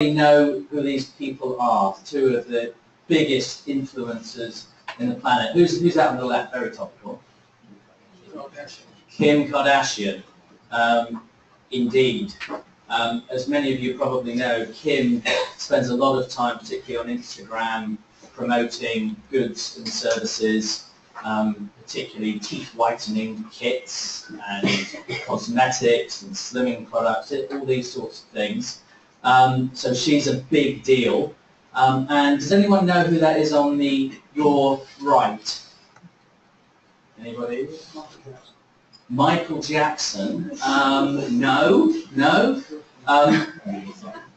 know who these people are, two of the biggest influencers in the planet. Who's out on the left, very topical? Kim Kardashian. Indeed. As many of you probably know, Kim spends a lot of time, particularly on Instagram, promoting goods and services, particularly teeth whitening kits and cosmetics and slimming products, all these sorts of things. So she's a big deal. And does anyone know who that is on your right? Anybody? Michael Jackson. No.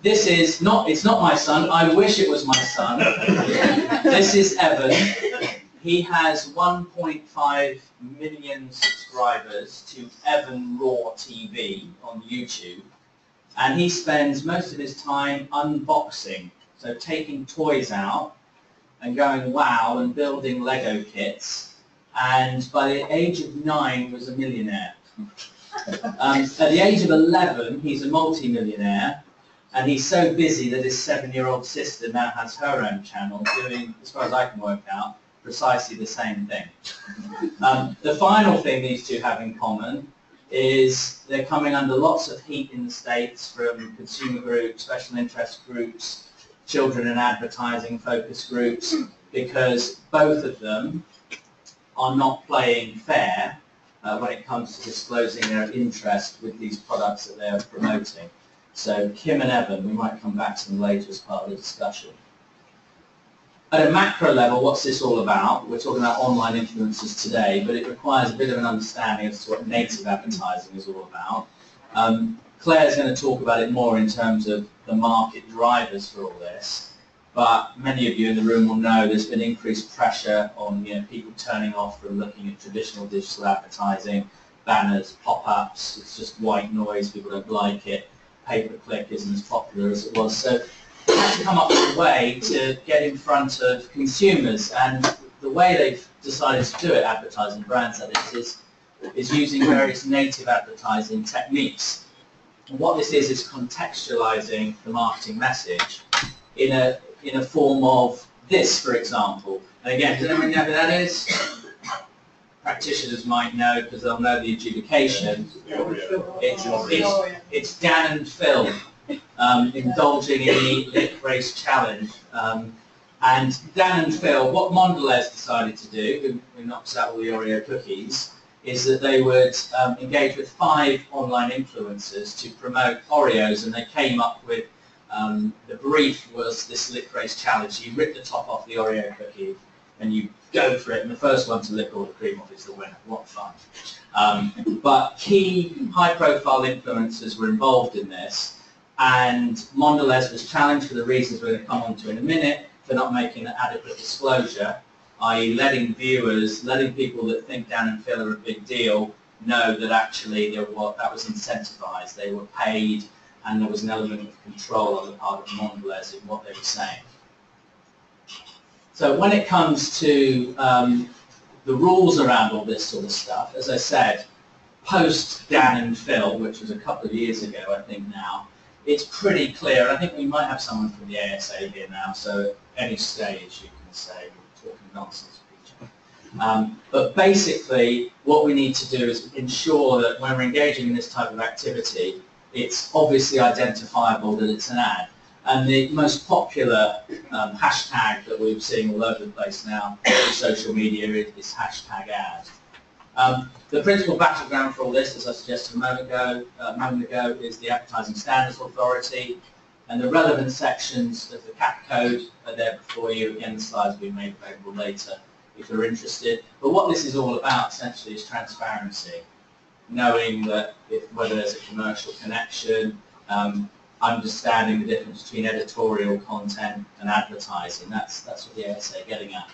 This is not, it's not my son. I wish it was my son. This is Evan. He has 1.5 million subscribers to Evan Raw TV on YouTube. And he spends most of his time unboxing, so taking toys out and going wow and building Lego kits. And by the age of 9, he was a millionaire. At the age of 11, he's a multi-millionaire, and he's so busy that his 7-year-old sister now has her own channel doing, as far as I can work out, precisely the same thing. The final thing these two have in common is they're coming under lots of heat in the States from consumer groups, special interest groups, children and advertising focus groups, because both of them are not playing fair when it comes to disclosing their interest with these products that they're promoting. So Kim and Evan, we might come back to them later as part of the discussion. At a macro level, what's this all about? We're talking about online influencers today, but it requires a bit of an understanding as to what native advertising is all about. Claire's going to talk about it more in terms of the market drivers for all this, but many of you in the room will know there's been increased pressure on people turning off from looking at traditional digital advertising, banners, pop-ups. It's just white noise, people don't like it. Pay-per-click isn't as popular as it was. So we have to come up with a way to get in front of consumers, and the way they've decided to do it, advertising brands that is using various native advertising techniques. And what this is contextualizing the marketing message in a form of this, for example. And again, does anyone know who that is? Practitioners might know because they'll know the adjudication. It's Dan and Phil. Indulging in the Lick Race Challenge. And Dan and Phil, what Mondelez decided to do, who knocks out all the Oreo cookies, is that they would engage with 5 online influencers to promote Oreos, and they came up with, the brief was this Lick Race Challenge. You rip the top off the Oreo cookie and you go for it, and the first one to lick all the cream off is the winner. What fun. But key high-profile influencers were involved in this, and Mondelez was challenged for the reasons we're going to come on to in a minute, for not making an adequate disclosure, i.e. letting viewers, letting people that think Dan and Phil are a big deal know that actually that was incentivized. They were paid, and there was an element of control on the part of Mondelez in what they were saying. So when it comes to the rules around all this sort of stuff, as I said, post Dan and Phil, which was a couple of years ago, I think now, it's pretty clear. I think we might have someone from the ASA here now, so at any stage you can say we're talking nonsense, Peter. But basically, what we need to do is ensure that when we're engaging in this type of activity, it's obviously identifiable that it's an ad. And the most popular hashtag that we're seeing all over the place now in social media is hashtag ad. The principal battleground for all this, as I suggested a moment ago, is the Advertising Standards Authority, and the relevant sections of the CAP code are there before you. Again, the slides will be made available later if you're interested. But what this is all about essentially is transparency, knowing that whether there's a commercial connection, understanding the difference between editorial content and advertising. That's what the ASA are getting at.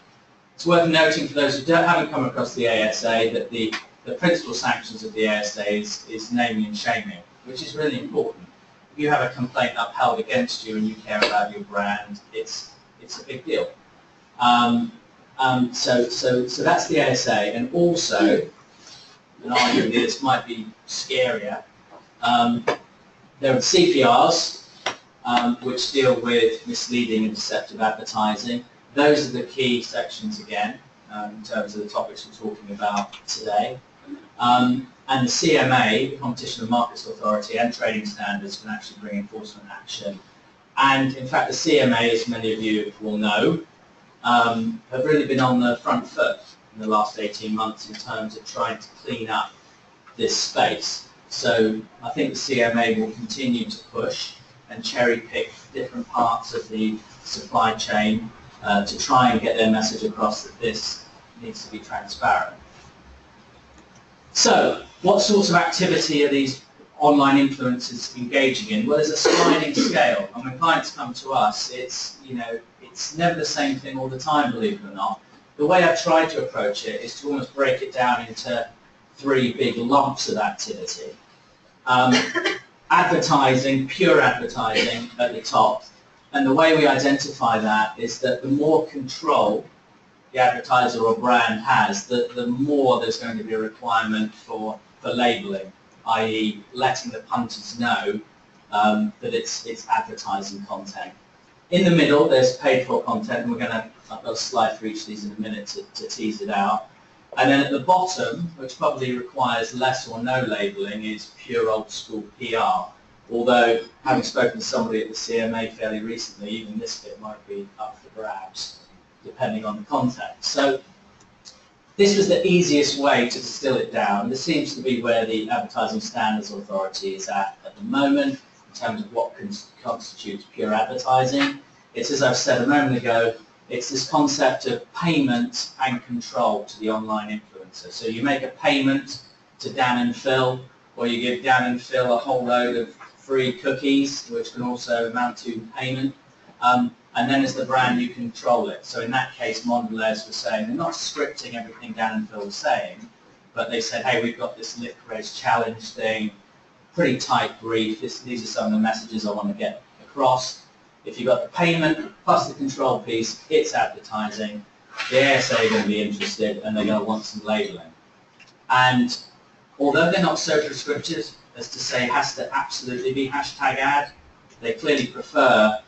It's worth noting for those who haven't come across the ASA that the principal sanctions of the ASA is naming and shaming, which is really important. If you have a complaint upheld against you and you care about your brand, it's a big deal. So that's the ASA, and also, and arguably this might be scarier, there are CPRs, which deal with misleading and deceptive advertising. Those are the key sections again, in terms of the topics we're talking about today. And the CMA, the Competition and Markets Authority, and Trading Standards can actually bring enforcement action. And in fact, the CMA, as many of you will know, have really been on the front foot in the last 18 months in terms of trying to clean up this space. So I think the CMA will continue to push and cherry pick different parts of the supply chain to try and get their message across that this needs to be transparent. So, what sorts of activity are these online influencers engaging in? Well, there's a sliding scale, and when clients come to us, it's never the same thing all the time, believe it or not. The way I've tried to approach it is to almost break it down into 3 big lumps of activity. Advertising, pure advertising at the top, and the way we identify that is that the more control the advertiser or brand has, the more there's going to be a requirement for labelling, i.e. letting the punters know that it's advertising content. In the middle, there's paid-for content, and I've got a slide for each of these in a minute to tease it out. And then at the bottom, which probably requires less or no labelling, is pure old-school PR. Although, having spoken to somebody at the CMA fairly recently, even this bit might be up for grabs, depending on the context. So this was the easiest way to distill it down. This seems to be where the Advertising Standards Authority is at the moment in terms of what constitutes pure advertising. It's, as I've said a moment ago, it's this concept of payment and control to the online influencer. So you make a payment to Dan and Phil, or you give Dan and Phil a whole load of free cookies, which can also amount to payment. And then as the brand, you control it. So in that case, Mondelez was saying, they're not scripting everything Dan and Phil was saying, but they said, hey, we've got this licorice challenge thing, pretty tight brief. These are some of the messages I want to get across. If you've got the payment plus the control piece, it's advertising. The ASA are going to be interested, and they're going to want some labeling. And although they're not so prescriptive as to say it has to absolutely be hashtag ad, they clearly prefer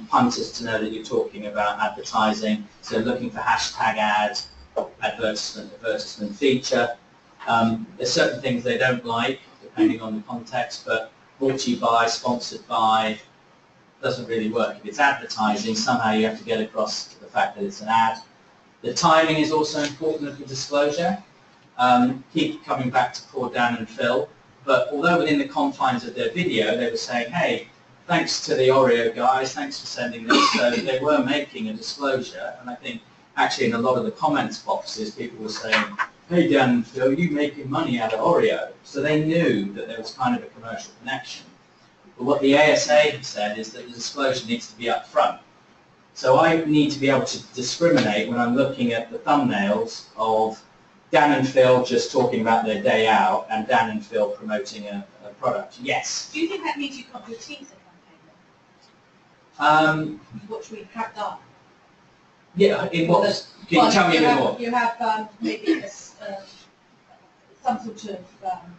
punters to know that you're talking about advertising. So looking for hashtag ad, advertisement feature. There's certain things they don't like, depending on the context, but brought to you by, sponsored by, doesn't really work. If it's advertising, somehow you have to get across to the fact that it's an ad. The timing is also important of the disclosure. Keep coming back to poor Dan and Phil, but although within the confines of their video they were saying, hey, thanks to the Oreo guys, thanks for sending this, so they were making a disclosure, and I think actually in a lot of the comments boxes people were saying, hey Dan and Phil, you making money out of Oreo? So they knew that there was kind of a commercial connection. But what the ASA had said is that the disclosure needs to be up front. So I need to be able to discriminate when I'm looking at the thumbnails of Dan and Phil just talking about their day out and Dan and Phil promoting a product. Yes? Do you think that means you can't do a teaser campaign? What we have done? Yeah, in what? Can you tell me a bit more? You have maybe some sort of,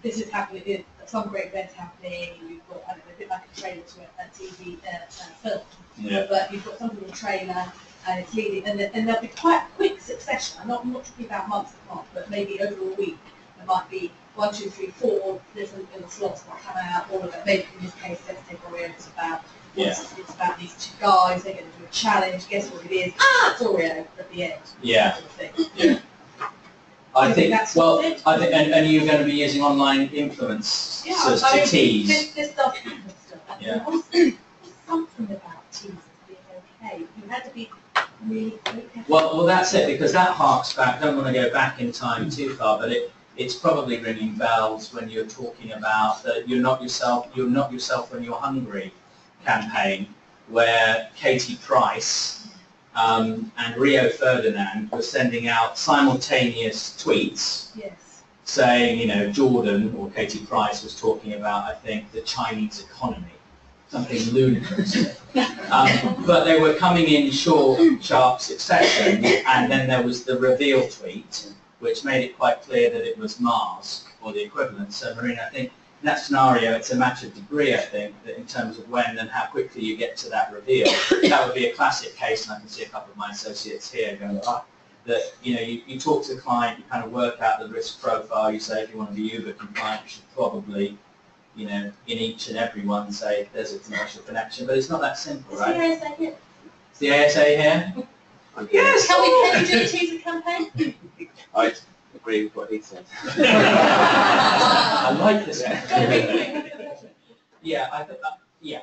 this is happening, some great events happening, you've got, I don't know, a bit like a trailer to a TV film. Yeah. But you've got some sort of trailer, and it's leading, and there'll be quite a quick succession. I'm not talking about months apart, but maybe over a week. There might be 1, 2, 3, 4 different little slots that come out, all of it. Maybe in this case, let's take Oreo, it's about, it's about these 2 guys, they're going to do a challenge, guess what it is? Ah, it's Oreo at the end. Yeah. Sort of thing. Yeah. I think, well, it. I think, and you're going to be using online influence to tease. This does happen stuff. Yeah. There's something about teasers being okay. You had to be really okay. Well, that's it, because that harks back. I don't want to go back in time too far, but it's probably ringing bells when you're talking about the "You're not yourself when you're hungry" campaign, where Katie Price and Rio Ferdinand were sending out simultaneous tweets. Yes. Saying, you know, Jordan or Katie Price was talking about, I think, the Chinese economy, something ludicrous. But they were coming in sharp succession, and then there was the reveal tweet, which made it quite clear that it was Mars or the equivalent. So, Marina, I think in that scenario, it's a matter of degree, I think, that in terms of when and how quickly you get to that reveal. That would be a classic case, and I can see a couple of my associates here going, that you talk to the client, you kind of work out the risk profile, you say if you want to be Uber compliant, you should probably, in each and every one say there's a commercial connection, but it's not that simple, right? Is the ASA here? Is the ASA here? Yes! Can we do a teaser campaign? I agree with what he said. I like this one. Yeah,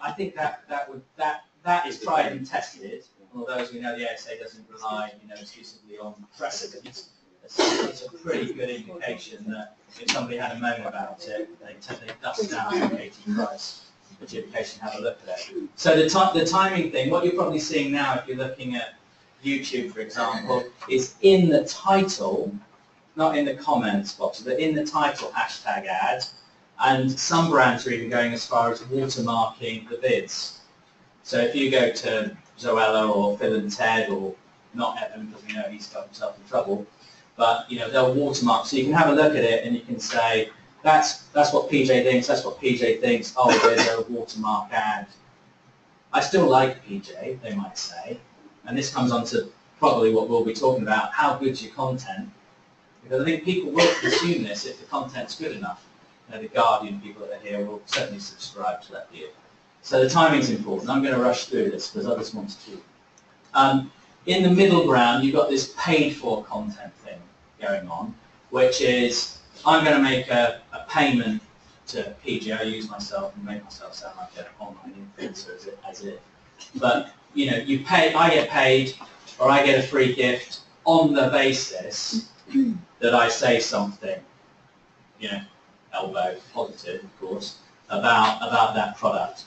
I think that is tried and tested. Although, as we know, the ASA doesn't rely, exclusively on precedent. It's a pretty good indication that if somebody had a moan about it, they dust down the 80 price adjudication, have a look at it. So the timing thing, what you're probably seeing now, if you're looking at YouTube, for example, is in the title, not in the comments box, but in the title hashtag ad, and some brands are even going as far as watermarking the bids. So if you go to Zoella or Phil and Ted, or not Evan, because we know he's got himself in trouble, but they'll watermark, so you can have a look at it and you can say, that's what PJ thinks, that's what PJ thinks, oh, there's a watermark ad. I still like PJ, they might say, and this comes on to probably what we'll be talking about, how good's your content, because I think people will consume this if the content's good enough. The Guardian people that are here will certainly subscribe to that view. So the timing's important. I'm going to rush through this because others want to talk. In the middle ground, you've got this paid-for content thing going on, which is I'm going to make a payment to PG. I use myself and make myself sound like an online influencer as if. But you pay. I get paid, or I get a free gift on the basis that I say something, elbow positive, of course, about that product.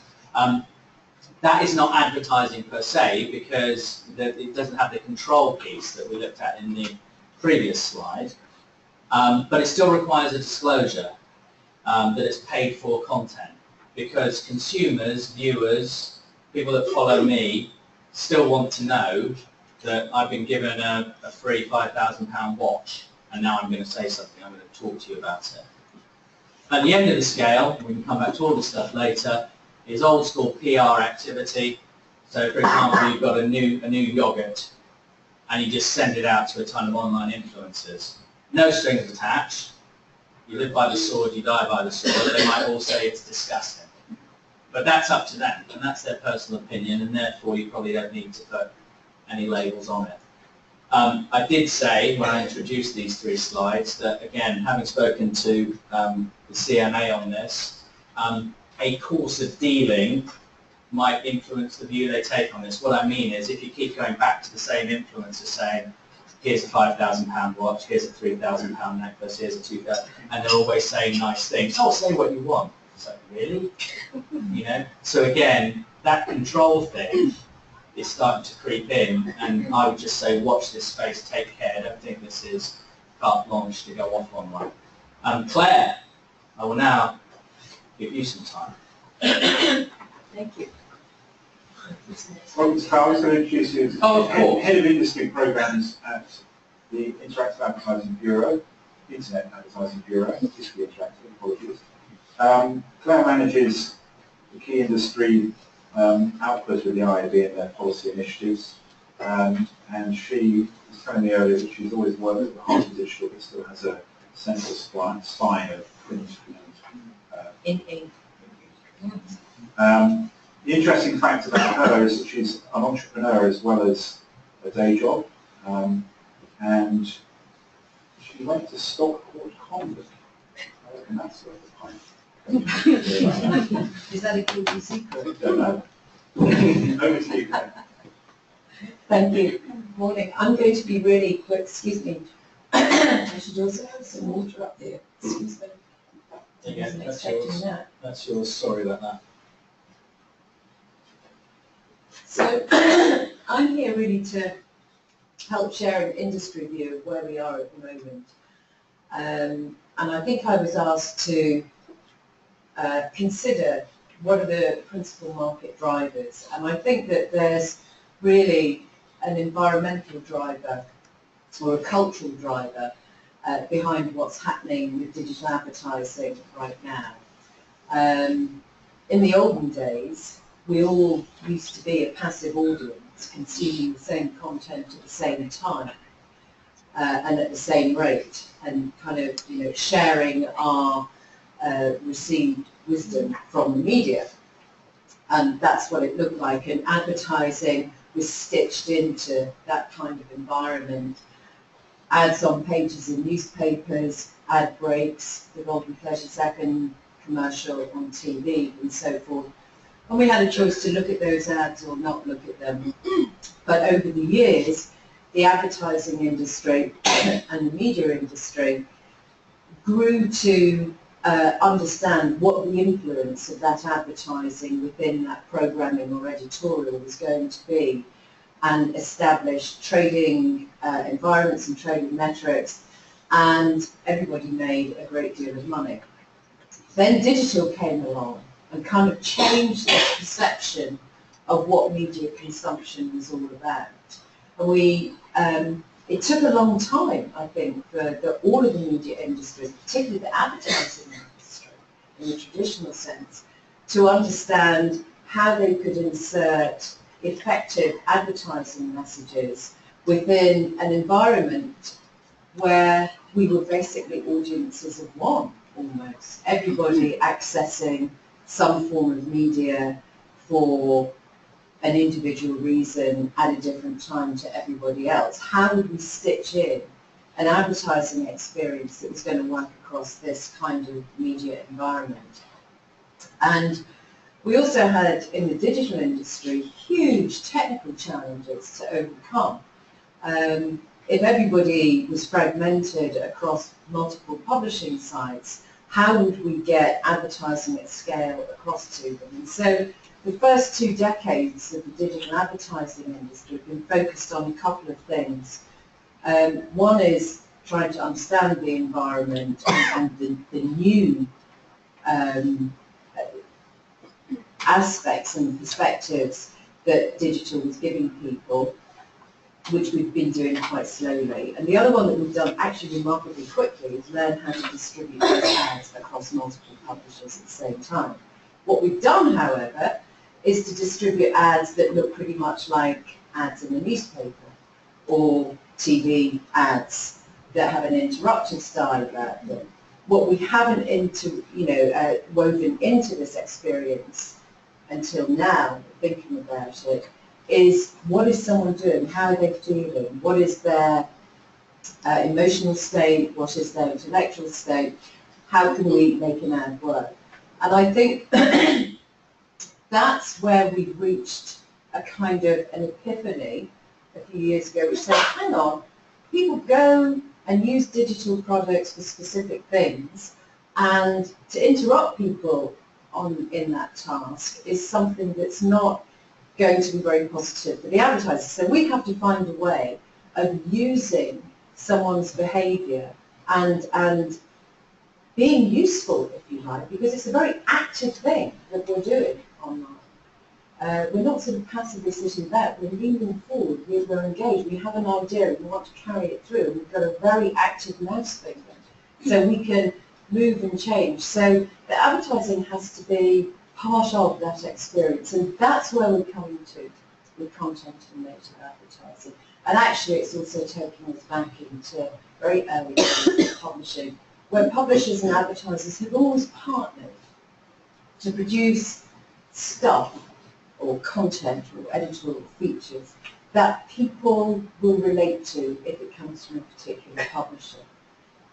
That is not advertising per se, because it doesn't have the control piece that we looked at in the previous slide, but it still requires a disclosure that it's paid for content, because consumers, viewers, people that follow me still want to know that I've been given a free £5,000 watch, and now I'm going to say something, I'm going to talk to you about it. At the end of the scale, we can come back to all this stuff later, is old school PR activity. So for example, you've got a new yogurt and you just send it out to a ton of online influencers. No strings attached. You live by the sword, you die by the sword. They might all say it's disgusting. But that's up to them, and that's their personal opinion, and therefore you probably don't need to put any labels on it. I did say when I introduced these 3 slides that, again, having spoken to the CMA on this, a course of dealing might influence the view they take on this. What I mean is, if you keep going back to the same influencer saying, here's a £5,000 watch, here's a £3,000 necklace, here's a £2,000, and they're always saying nice things, oh, say what you want. It's like, really? So again, that control thing is starting to creep in, and I would just say, watch this space, take care. I don't think this is carte blanche to go off on one. Claire, I will now give you some time. Thank you. Well, I was going to introduce you as Head of Industry Programs at the Interactive Advertising Bureau, Internet Advertising Bureau, History Interactive, apologies. Claire manages the key industry output with the IAB and their policy initiatives, and she was telling me earlier that she's always worked at the heart of digital, but still has a central spine of print and the interesting fact about her is that she's an entrepreneur as well as a day job, and she went to Stockport Convent. I reckon that's worth a pint. Is that a guilty secret? Don't know. Over to you, Claire. Thank you. Morning. I'm going to be really quick. Excuse me. I should also have some water up there. Excuse me. I wasn't expecting that. That's yours. Sorry about that. So I'm here really to help share an industry view of where we are at the moment. And I think I was asked to consider what are the principal market drivers. And I think that there's really an environmental driver or a cultural driver behind what's happening with digital advertising right now. In the olden days, we all used to be a passive audience, consuming the same content at the same time and at the same rate, and kind of, you know, sharing our received wisdom from the media. And that's what it looked like, and advertising was stitched into that kind of environment. Ads on pages in newspapers, ad breaks, the golden 30-second commercial on TV and so forth. And we had a choice to look at those ads or not look at them. But over the years, the advertising industry and the media industry grew to understand what the influence of that advertising within that programming or editorial was going to be, and established trading environments and trading metrics, and everybody made a great deal of money. Then digital came along and kind of changed the perception of what media consumption was all about. And it took a long time, I think, for all of the media industry, particularly the advertising industry in the traditional sense, to understand how they could insert effective advertising messages within an environment where we were basically audiences of one, almost. Everybody accessing some form of media for an individual reason at a different time to everybody else. How would we stitch in an advertising experience that was going to work across this kind of media environment? And we also had, in the digital industry, huge technical challenges to overcome. If everybody was fragmented across multiple publishing sites, how would we get advertising at scale across to them? And so the first 2 decades of the digital advertising industry have been focused on a couple of things. One is trying to understand the environment and the new aspects and perspectives that digital was giving people, which we've been doing quite slowly. And the other one that we've done actually remarkably quickly is learn how to distribute those ads across multiple publishers at the same time. What we've done, however, is to distribute ads that look pretty much like ads in the newspaper, or TV ads that have an interrupted style about them. What we haven't woven into this experience until now, thinking about it, is what is someone doing, how are they feeling, what is their emotional state, what is their intellectual state, how can we make an ad work? And I think that's where we reached a kind of an epiphany a few years ago, which said, hang on, people go and use digital products for specific things, and to interrupt people in that task is something that's not going to be very positive for the advertiser. So we have to find a way of using someone's behaviour and being useful, if you like, because it's a very active thing that we're doing online. We're not sort of passively sitting back, we're leaning forward, we're engaged, we have an idea, we want to carry it through, we've got a very active mouse finger, so we can move and change. So the advertising has to be part of that experience, and that's where we're coming to with content and native advertising. And actually it's also taking us back into very early days of publishing, where publishers and advertisers have always partnered to produce stuff or content or editorial features that people will relate to if it comes from a particular publisher.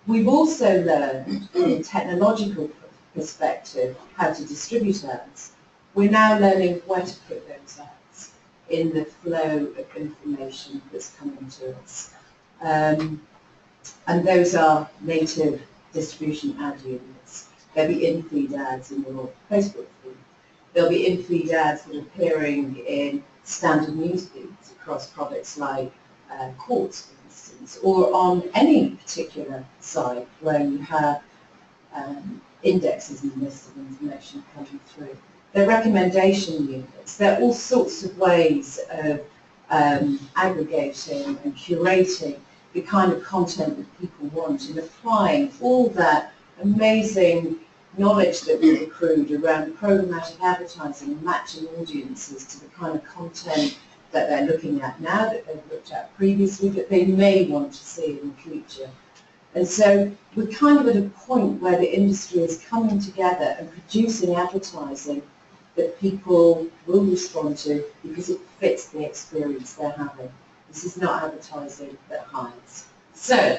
We've also learned from a technological perspective how to distribute ads. We're now learning where to put those ads in the flow of information that's coming to us. And those are native distribution ad units. There'll be in-feed ads in your Facebook feed. There'll be in-feed ads that are appearing in standard news feeds across products like Quartz, for instance, or on any particular site where you have indexes and lists of information coming through. They're recommendation units. There are all sorts of ways of aggregating and curating the kind of content that people want and applying all that amazing knowledge that we've accrued around programmatic advertising, matching audiences to the kind of content that they're looking at now, that they've looked at previously, that they may want to see in the future. And so we're kind of at a point where the industry is coming together and producing advertising that people will respond to because it fits the experience they're having. This is not advertising that hides. So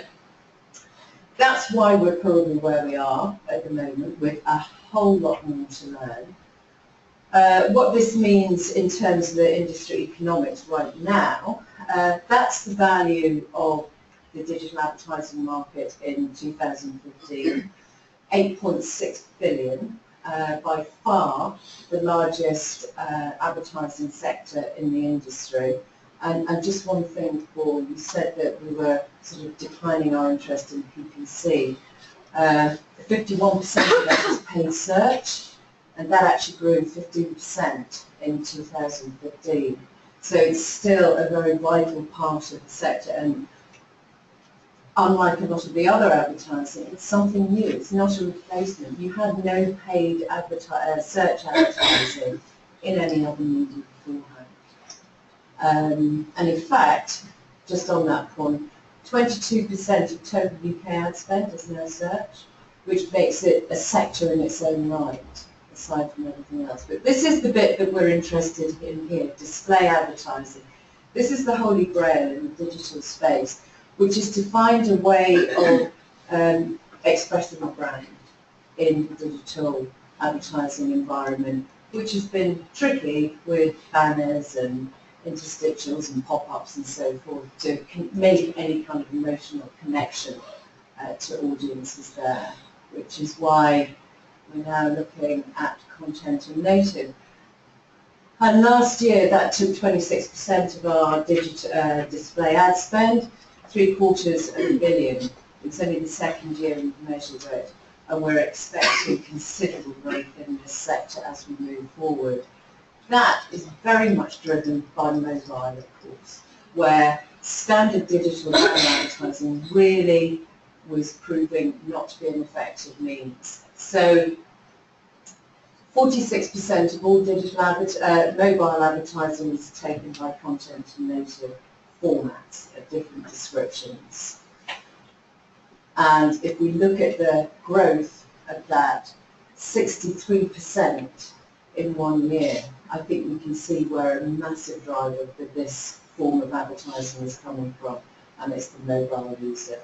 that's why we're probably where we are at the moment, with a whole lot more to learn. What this means in terms of the industry economics right now, that's the value of the digital advertising market in 2015, 8.6 billion, by far the largest advertising sector in the industry. And just one thing, Paul, you said that we were sort of declining our interest in PPC. 51% of that is paid search, and that actually grew 15% in 2015. So it's still a very vital part of the sector, and unlike a lot of the other advertising, it's something new. It's not a replacement. You had no paid search advertising in any other media beforehand. And in fact, just on that point, 22% of total UK ad spend is now search, which makes it a sector in its own right, aside from everything else. But this is the bit that we're interested in here, display advertising. This is the holy grail in the digital space, which is to find a way of expressing a brand in the digital advertising environment, which has been tricky with banners and interstitials and pop-ups and so forth to make any kind of emotional connection to audiences there, which is why we're now looking at content and native. And last year that took 26% of our digital display ad spend, 750 million. It's only the second year we've measured it, and we're expecting considerable growth in this sector as we move forward. That is very much driven by mobile, of course, where standard digital advertising really was proving not to be an effective means. So 46% of all digital mobile advertising is taken by content and native formats of different descriptions. And if we look at the growth of that, 63% in 1 year, I think we can see where a massive driver for this form of advertising is coming from, and it's the mobile user.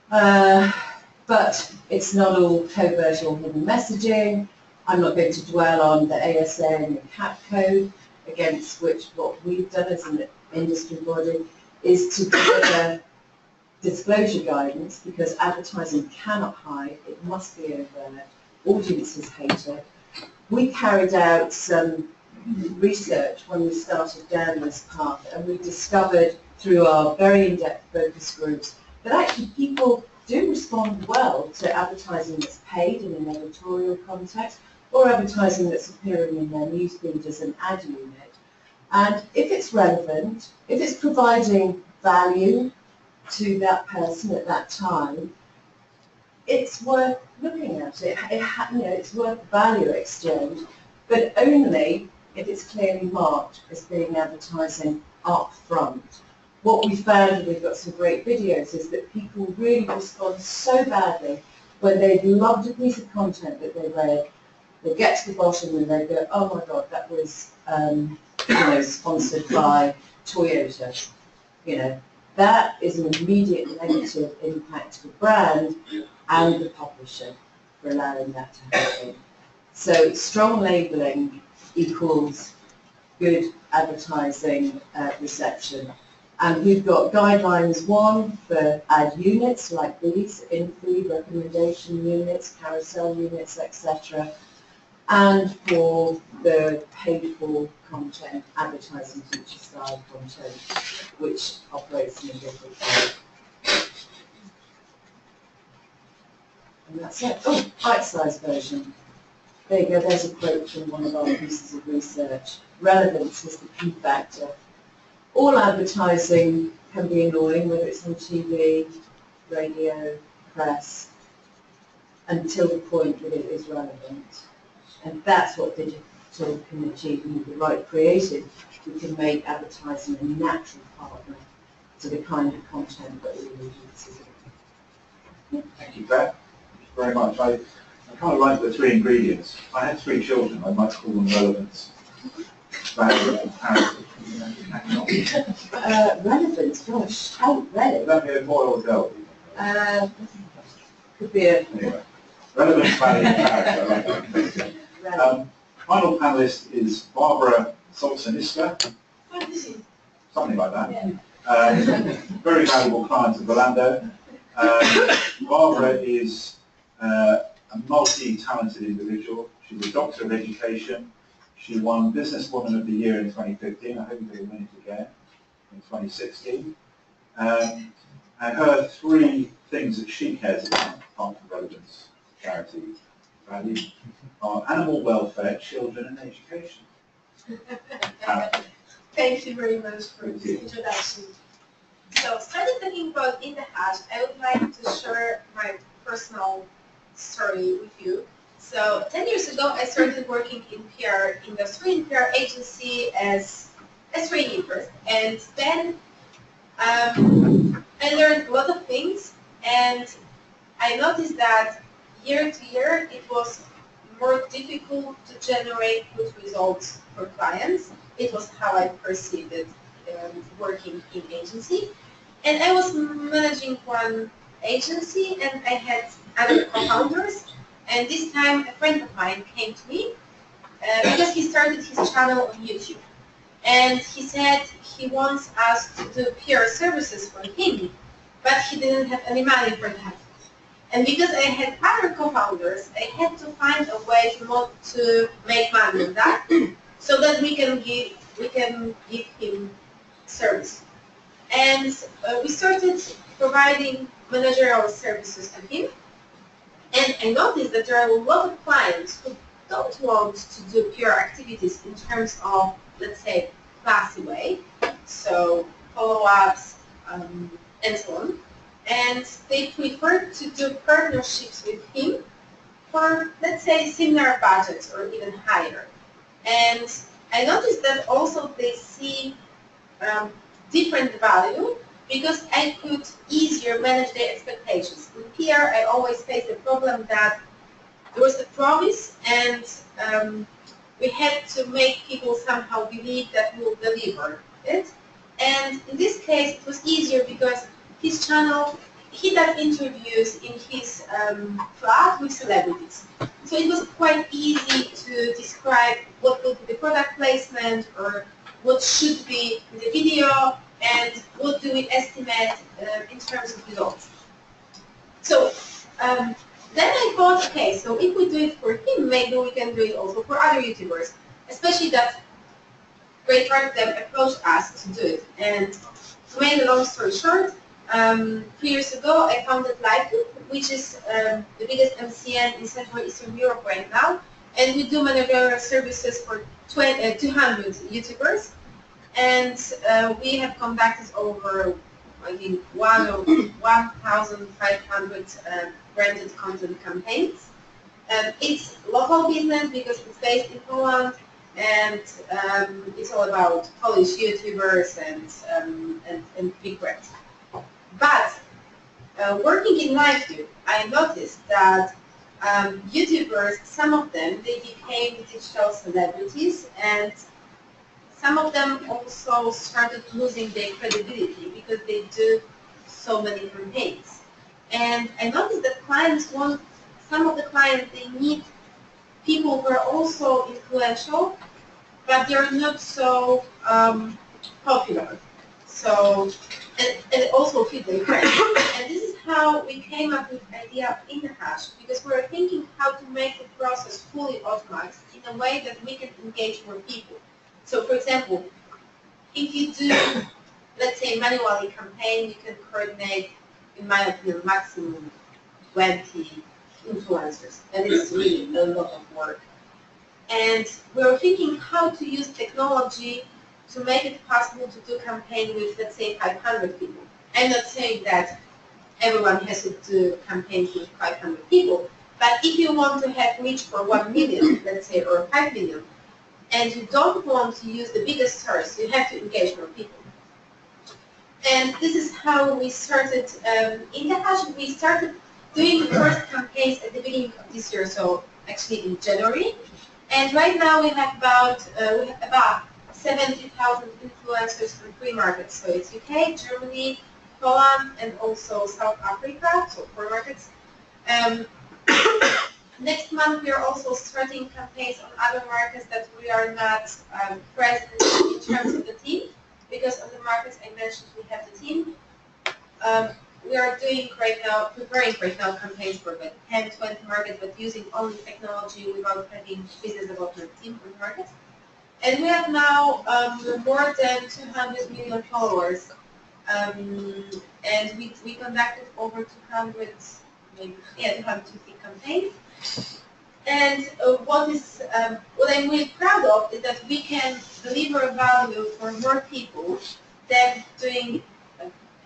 But it's not all covert or hidden messaging. I'm not going to dwell on the ASA and the CAP code, against which what we've done as an industry body is to deliver disclosure guidance, because advertising cannot hide, it must be overt, audiences hate it. We carried out some research when we started down this path, and we discovered through our very in-depth focus groups that actually people do respond well to advertising that's paid in an editorial context, or advertising that's appearing in their newsfeed as an ad unit. And if it's relevant, if it's providing value to that person at that time, it's worth looking at. It's worth value exchange, but only if it's clearly marked as being advertising up front. What we found, and we've got some great videos, is that people really respond so badly when they've loved a piece of content that they read. They get to the bottom and they go, oh my God, that was sponsored by Toyota. That is an immediate negative impact to the brand and the publisher for allowing that to happen. So strong labelling equals good advertising reception. And we've got guidelines, one for ad units like these, in-feed recommendation units, carousel units, etc. And for the paid-for content, advertising feature style content, which operates in a different way. And that's it. Oh, bite-sized version. There you go, there's a quote from one of our pieces of research. Relevance is the key factor. All advertising can be annoying, whether it's on TV, radio, press. until the point that it is relevant. And that's what digital can achieve. And with the right creative, we can make advertising a natural partner to the kind of content that we use. Thank you, Claire. Thank you very much. I kind of like the three ingredients. If I had 3 children, I might call them relevance, value, and parity. Relevance, gosh, how relevant? Would that be a boy or a girl? Could be a Anyway, relevance, value, and parity. I like that. relevant. Final panellist is Barbara Soltysinska, something like that. Very valuable client of Volando. Barbara is a multi-talented individual. She's a Doctor of Education. She won Businesswoman of the Year in 2015. I hope you're going to win it again in 2016. And her 3 things that she cares about, apart from relevance, charity, value, are animal welfare, children and education. Thank you very much for this introduction. So, starting talking about Indahash, I would like to share my personal story with you. So, 10 years ago, I started working in PR industry, in PR agency as trainee first. And then I learned a lot of things, and I noticed that year to year, it was more difficult to generate good results for clients. It was how I perceived it working in agency. And I was managing one agency, and I had other co-founders. And this time, a friend of mine came to me because he started his channel on YouTube. And he said he wants us to do PR services for him, but he didn't have any money for that. And because I had other co-founders, I had to find a way to make money on that, so that we can give him service. And we started providing managerial services to him. And I noticed that there are a lot of clients who don't want to do PR activities in terms of, let's say, classy way, so follow-ups and so on. And they prefer to do partnerships with him for, let's say, similar budgets or even higher. And I noticed that also they see different value because I could easier manage their expectations. In PR, I always faced the problem that there was a promise, and we had to make people somehow believe that we will deliver it. And in this case, it was easier because his channel, he does interviews in his flat with celebrities. So it was quite easy to describe what will be the product placement or what should be in the video and what do we estimate in terms of results. So then I thought, okay, so if we do it for him, maybe we can do it also for other YouTubers, especially that great part of them approached us to do it. And to make a long story short, 3 years ago I founded LiveTube, which is the biggest MCN in Central Eastern Europe right now, and we do managerial services for 200 YouTubers, and we have conducted over, I think, 1,500 branded content campaigns. It's local business because it's based in Poland, and it's all about Polish YouTubers and big brands. But working in LiveTube, I noticed that YouTubers, some of them, they became digital celebrities, and some of them also started losing their credibility because they do so many campaigns. And I noticed that clients want, some of the clients, they need people who are also influential, but they're not so popular. So, and also fit their brand. And this is how we came up with the idea of Indahash, because we were thinking how to make the process fully automated in a way that we can engage more people. So, for example, if you do, let's say, manually campaign, you can coordinate, in my opinion, maximum 20 influencers, and it's really a lot of work. And we were thinking how to use technology to make it possible to do campaign with, let's say, 500 people. I'm not saying that everyone has to do campaigns with 500 people, But if you want to have reach for 1 million, let's say, or 5 million, and you don't want to use the biggest source, you have to engage more people. And this is how we started Indahash. We started doing the first campaigns at the beginning of this year, so actually in January. And right now we have about 70,000 influencers from 3 markets. So it's UK, Germany, Poland, and also South Africa, so 4 markets. Next month we are also starting campaigns on other markets that we are not present in terms of the team, because on the markets I mentioned we have the team. We are doing right now, preparing right now campaigns for like 10, 20 markets, but using only technology without having business development team for the markets. And we have now more than 200 million followers. And we conducted over 200, maybe, 250 campaigns. And what I'm really proud of is that we can deliver value for more people than having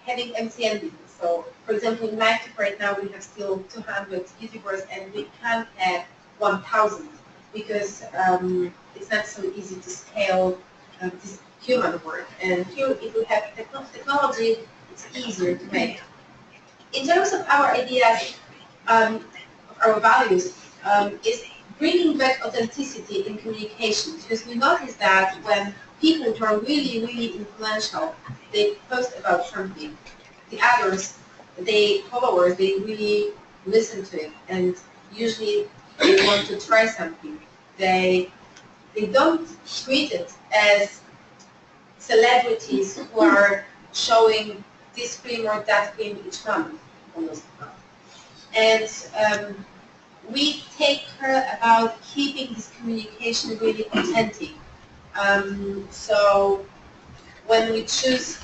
MCN business. So, for example, in my group right now we have still 200 YouTubers, and we can't have 1,000 because it's not so easy to scale this human work. And here, if we have technology, it's easier to make. In terms of our ideas, our values, is bringing back authenticity in communication, because we notice that when people who are really, really influential, they post about something, the others, followers, they really listen to it, and usually they want to try something. They don't treat it as celebrities who are showing this cream or that cream each month, almost. And we take care about keeping this communication really authentic. So when we choose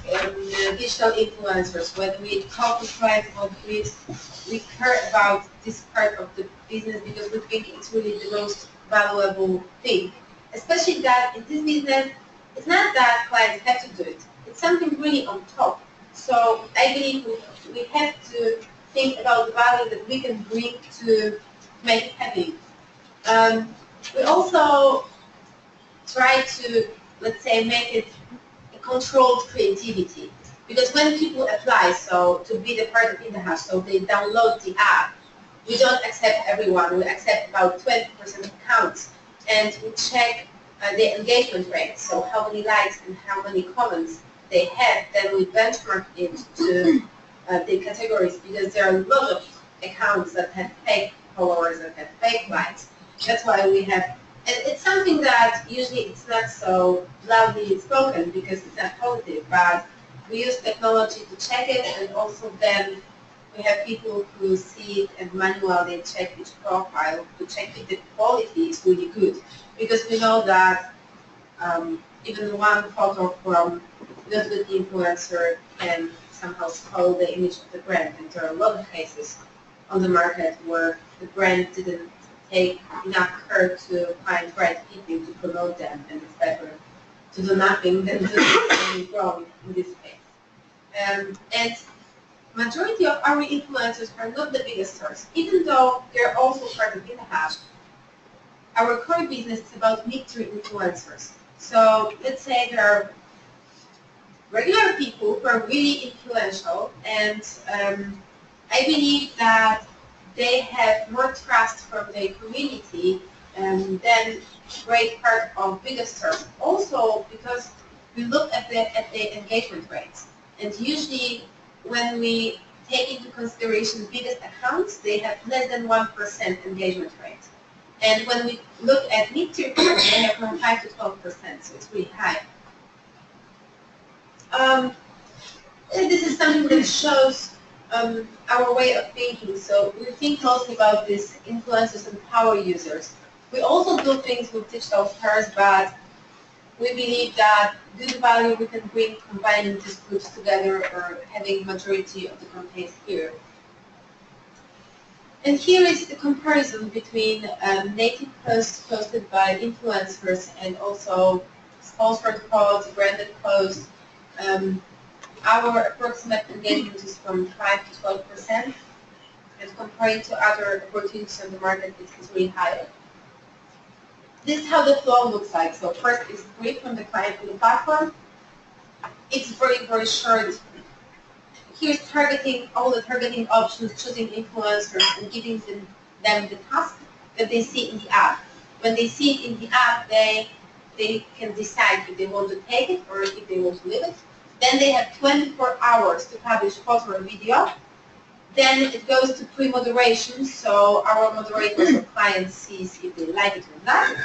digital influencers, when we talk to clients about this, we care about this part of the business because we think it's really the most valuable thing. Especially that in this business, it's not that clients have to do it. It's something really on top. So I believe we have to think about the value that we can bring to make it happen. We also try to, let's say, make it a controlled creativity. Because when people apply, so to be the part of Indahash, so they download the app, we don't accept everyone. We accept about 20% of accounts, and we check the engagement rate, so how many likes and how many comments they have. Then we benchmark it to the categories, because there are a lot of accounts that have fake followers, that have fake likes. That's why we have, and it's something that usually it's not so loudly spoken because it's not positive, but we use technology to check it, and also then we have people who see it and manually check each profile to check if the quality is really good. Because we know that even one photo from not good influencer can somehow spoil the image of the brand. And there are a lot of cases on the market where the brand didn't take enough care to find right people to promote them, and it's better to do nothing than to do something wrong in this case. And majority of our influencers are not the biggest source, even though they're also part of Indahash. Our core business is about mid-tier influencers. So let's say there are regular people who are really influential, and I believe that they have more trust from their community than great part of biggest source. Also because we look at the engagement rates, and usually when we take into consideration biggest accounts, they have less than 1% engagement rate. And when we look at mid-tier accounts, they have from 5 to 12%, so it's really high. And this is something that shows our way of thinking. So we think mostly about these influencers and power users. We also do things with digital stars, but we believe that due to value we can bring combining these groups together, or having majority of the campaigns here. And here is the comparison between native posts posted by influencers and also sponsored posts, branded posts. Our approximate engagement is from 5 to 12%. and comparing to other opportunities on the market, it's really higher. This is how the flow looks like. So first is brief from the client to the platform. It's very, very short. Here's targeting, all the targeting options, choosing influencers, and giving them the task that they see in the app. When they see it in the app, they can decide if they want to take it or if they want to leave it. Then they have 24 hours to publish photo or video. Then it goes to pre-moderation, so our moderators or clients sees if they like it or not.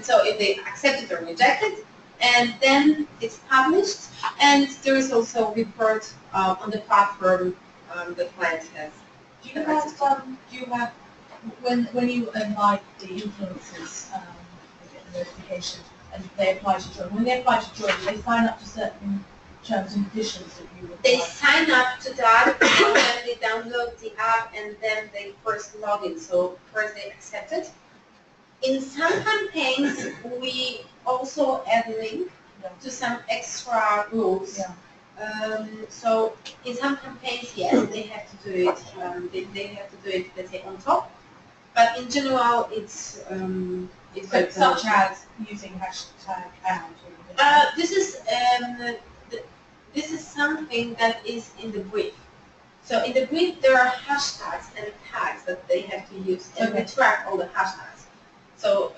So if they accept it or reject it. And then it's published, and there is also a report on the platform the client has. Do you have, when you invite the influencers, they get the notification and they apply to join, when they apply to join, do they sign up to certain terms and conditions that you would They sign up to that and then they download the app and then they first log in. So first they accept it. In some campaigns, we also add a link to some extra rules. Yeah. So in some campaigns, yes, they have to do it. They have to do it, let's say, on top. But in general, it's such as using hashtag and. This is something that is in the brief. So in the brief, there are hashtags and tags that they have to use, and we track all the hashtags. So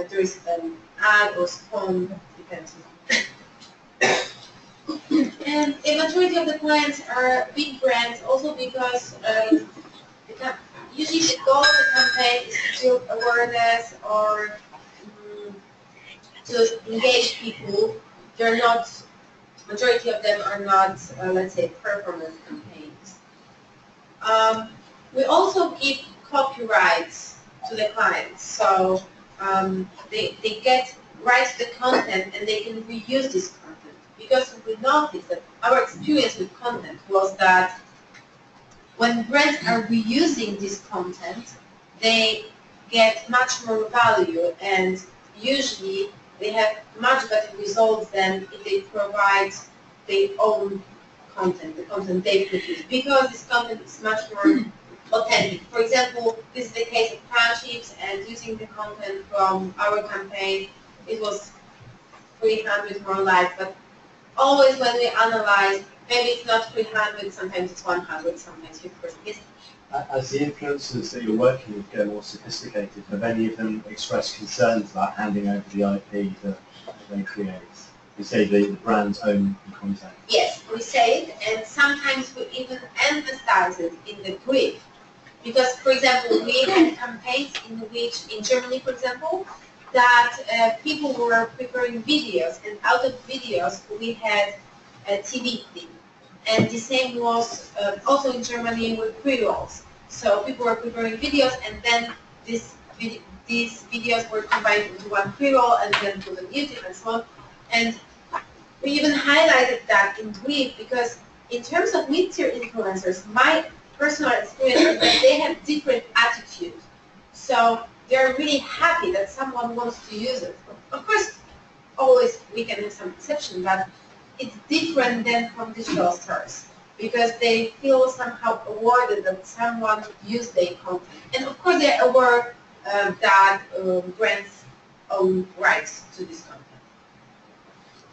there is an ad or spawn, depends. And a majority of the clients are big brands, also because usually the goal of the campaign is to build awareness or to engage people. They're not. Majority of them are not, let's say, performance campaigns. We also give copyrights to the clients, so they get rights to the content and they can reuse this content. Because we noticed that our experience with content was that when brands are reusing this content, they get much more value, and usually they have much better results than if they provide their own content, the content they produce, because this content is much more authentic. For example, this is the case of Crown Chips, and using the content from our campaign, it was 300 more likes, but always when we analyze, maybe it's not 300, sometimes it's 100, sometimes 50%. As the influencers that you're working with get more sophisticated, have any of them expressed concerns about handing over the IP that they create? You say the brand's own content. Yes, we say it, and sometimes we even emphasize it in the brief. Because, for example, we had campaigns in which, in Germany, for example, that people were preparing videos, and out of videos we had a TV thing. And the same was also in Germany with pre-rolls. So people were preparing videos, and then these videos were combined into one pre-roll and then put on YouTube and so on. And we even highlighted that in brief because in terms of mid-tier influencers, my personal experience is that they have different attitudes. So they're really happy that someone wants to use it. Of course, always we can have some exception, but it's different than from digital stars because they feel somehow awarded that someone used their content. And of course they're aware that brands own rights to this content.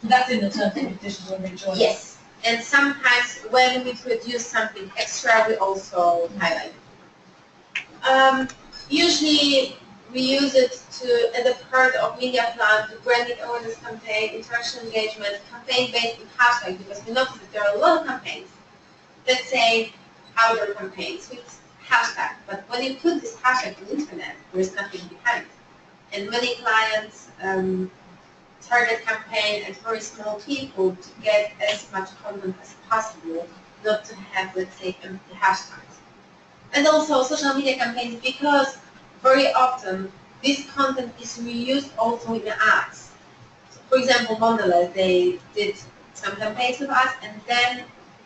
So that's in the terms and conditions when they join? Yes. And sometimes when we produce something extra, we also highlight it. Usually we use it as a part of media plan to branding awareness campaign, interaction engagement, campaign based on hashtags, because we notice that there are a lot of campaigns, let's say outdoor campaigns with hashtag, but when you put this hashtag on the internet, there is nothing behind it. And many clients target campaign at very small people to get as much content as possible, not to have, let's say, empty hashtags. And also social media campaigns, because very often this content is reused also in the ads. So for example, Mondelez, they did some campaigns with us, and then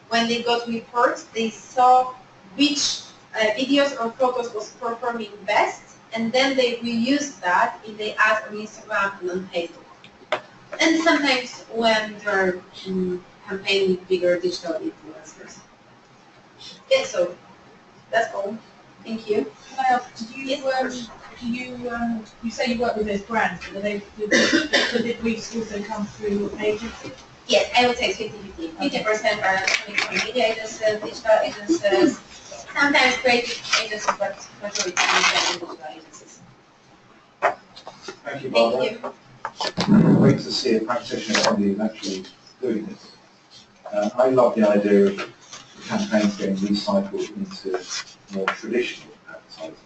when they got reports, they saw which videos or photos was performing best, and then they reused that in the ads on Instagram and on Facebook. And sometimes when they're campaigning with bigger digital influencers. Yeah, so That's all. Thank you. Can I ask, you say you work with those brands, but did briefs also come through agencies? Yes, I would say it's 50-50. 50% are coming from media agencies, digital agencies, sometimes creative agencies, but majority are digital agencies. Thank you, Barbara. Thank you. Great to see a practitioner who's actually doing this. I love the idea of campaigns getting recycled into more traditional advertising.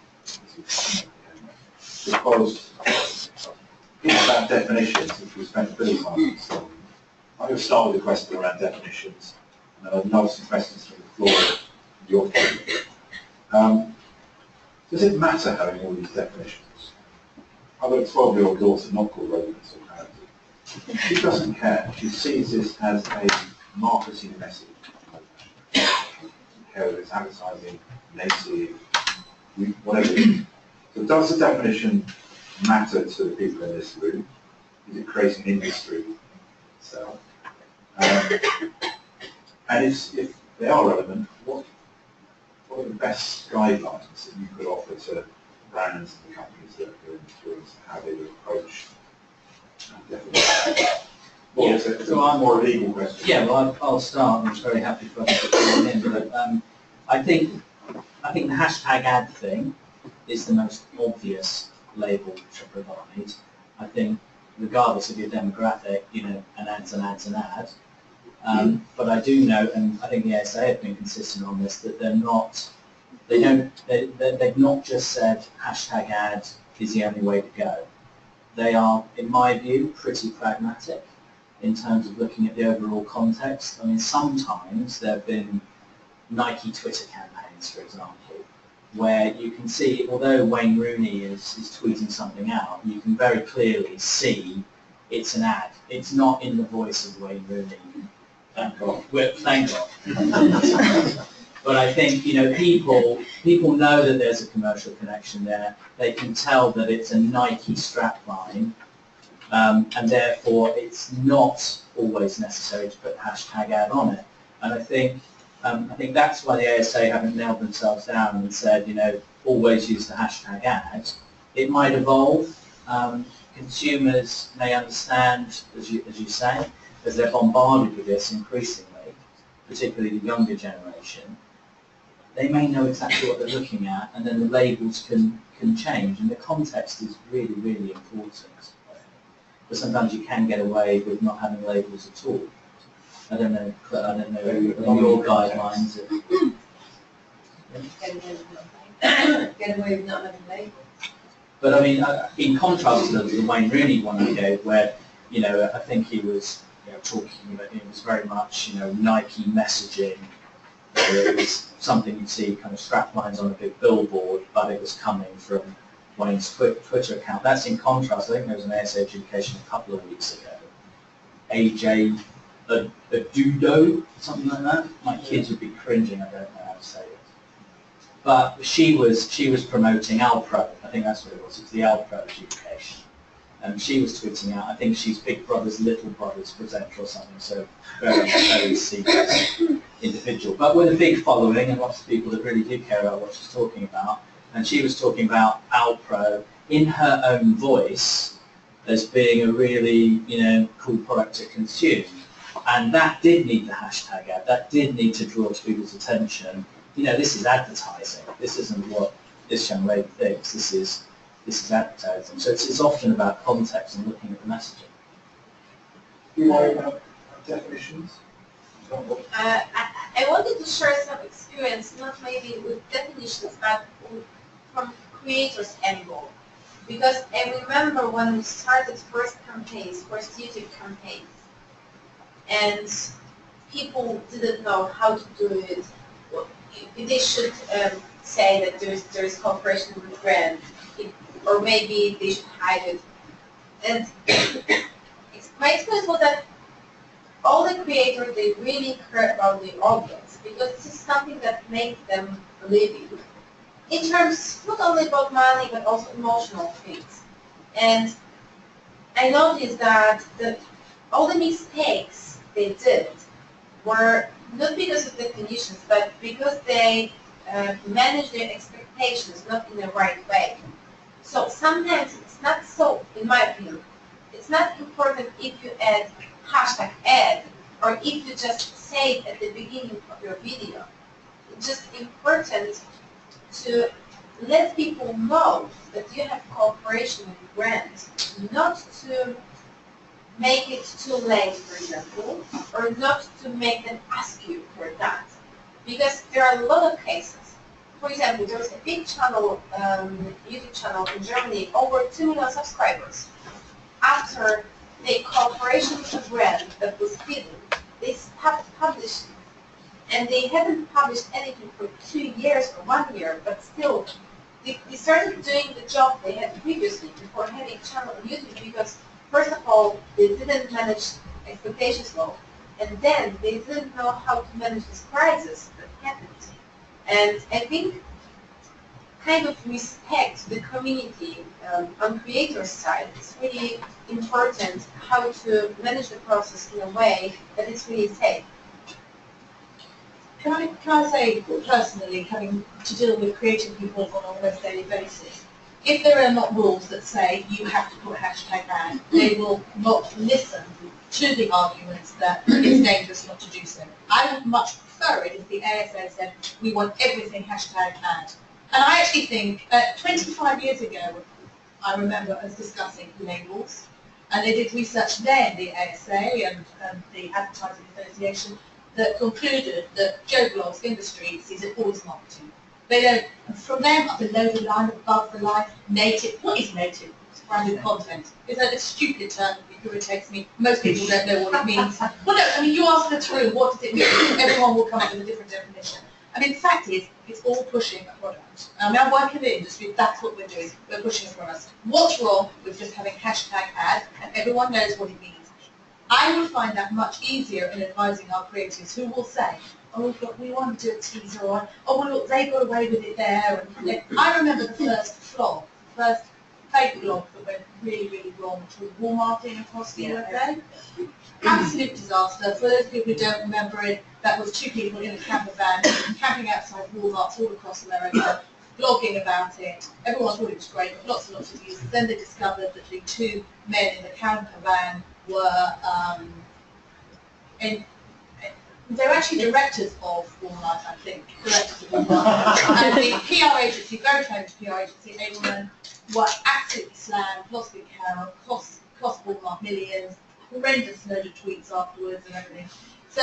Because it's about definitions, which we spent a bit of time on. I'm going to start with a question around definitions, and I'll know some questions from the floor of your panel. Does it matter having all these definitions? I've got a 12-year-old daughter, not called relevance or clarity. She doesn't care. She sees this as a marketing message. She doesn't care whether it's advertising, native, whatever it is. So does the definition matter to the people in this room? Is it creating industry itself? And if they are relevant, what are the best guidelines that you could offer to brands and the companies that are in influence, how they would approach definition? So I'm more a legal question. Yeah, well, I'll start. I'm very happy for us to join in. But I think the hashtag ad thing is the most obvious label to provide. I think, regardless of your demographic, an ad's an ad's an ad. But I do know, and I think the ASA have been consistent on this, that they've not just said hashtag ad is the only way to go. They are, in my view, pretty pragmatic in terms of looking at the overall context. I mean, sometimes there have been Nike Twitter campaigns, for example, where you can see, although Wayne Rooney is tweeting something out, you can very clearly see it's an ad. It's not in the voice of Wayne Rooney. Thank God. Thank God. But I think, people know that there's a commercial connection there. They can tell that it's a Nike strapline, and therefore it's not always necessary to put hashtag ad on it. And I think that's why the ASA haven't nailed themselves down and said, always use the hashtag ad. It might evolve. Consumers may understand, as you say, as they're bombarded with this increasingly, particularly the younger generation. They may know exactly what they're looking at, and then the labels can change, and the context is really, really important. But sometimes you can get away with not having labels at all. I don't know your guidelines. Get away with not having labels. But I mean, in contrast to the Wayne Rooney one I gave, where I think he was talking about, it was very much Nike messaging. It was something you'd see kind of strap lines on a big billboard, but it was coming from Wayne's Twitter account. That's in contrast. I think there was an ASA education a couple of weeks ago. AJ Adudo, something like that. My kids would be cringing. I don't know how to say it. But she was promoting Alpro. I think that's what it was. It's the Alpro education. And she was tweeting out, I think she's Big Brother's Little Brother's presenter or something, so very, very serious individual. But with a big following and lots of people that really do care about what she's talking about. And she was talking about Alpro in her own voice as being a really, cool product to consume. And that did need the hashtag ad. That did need to draw people's attention. This is advertising. This isn't what this young lady thinks. This is advertising. So it's often about context and looking at the messaging. You worry about definitions? I wanted to share some experience, not maybe with definitions, but from creators' angle. Because I remember when we started first YouTube campaigns, and people didn't know how to do it. They should say that there is cooperation with the brand, or maybe they should hide it. And my experience was that all the creators, they really care about the audience, because this is something that makes them living. In terms not only about money, but also emotional things. And I noticed that all the mistakes they did were not because of definitions, but because they manage their expectations not in the right way. So sometimes it's not so, in my opinion, it's not important if you add hashtag ad or if you just say it at the beginning of your video. It's just important to let people know that you have cooperation with brands, not to make it too late, for example, or not to make them ask you for that. Because there are a lot of cases. For example, there was a big channel, YouTube channel in Germany, over 2 million subscribers. After the cooperation with a brand that was hidden, they stopped publishing. And they haven't published anything for 2 years or 1 year, but still, they started doing the job they had previously before having a channel on YouTube because, first of all, they didn't manage expectations well, and then they didn't know how to manage the surprises that happened. And I think kind of respect the community on creator's side is really important, how to manage the process in a way that is really safe. Can I say, personally, having to deal with creative people on an almost daily basis, if there are not rules that say you have to put hashtag ad, they will not listen to the arguments that it's dangerous not to do so. I would much prefer it if the ASA said we want everything hashtag ad. And I actually think 25 years ago, I remember us discussing labels, and they did research then, the ASA and the Advertising Association, that concluded that Joe Blogs in the streets is always marketing. They don't, from them, below the line, above the line, native. What is native? It's branded content. It's a stupid term, it irritates me. Most people don't know what it means. Well, no, I mean, you ask the truth, what does it mean? Everyone will come up with a different definition. I mean, the fact is, it's all pushing a product. I mean, I work in the industry, that's what we're doing. We're pushing a product. What's wrong with just having hashtag ad, and everyone knows what it means? I would find that much easier in advising our creators who will say, oh, but we want to do a teaser, or, oh, well, look, they got away with it there. And I remember the first flog, the first fake blog that went really, really wrong, which was Walmarting across the USA. Absolute disaster. For those people who don't remember it, that was 2 people in a camper van camping outside Walmarts all across America, blogging about it. Everyone thought it was great, lots and lots of users. Then they discovered that the 2 men in the camper van were they're actually directors of Walmart, I think, directors of Walmart. And the PR agency, very famous PR agency, Abelman, were absolutely slammed, lost big account, cost Walmart millions, horrendous load of tweets afterwards and everything. So,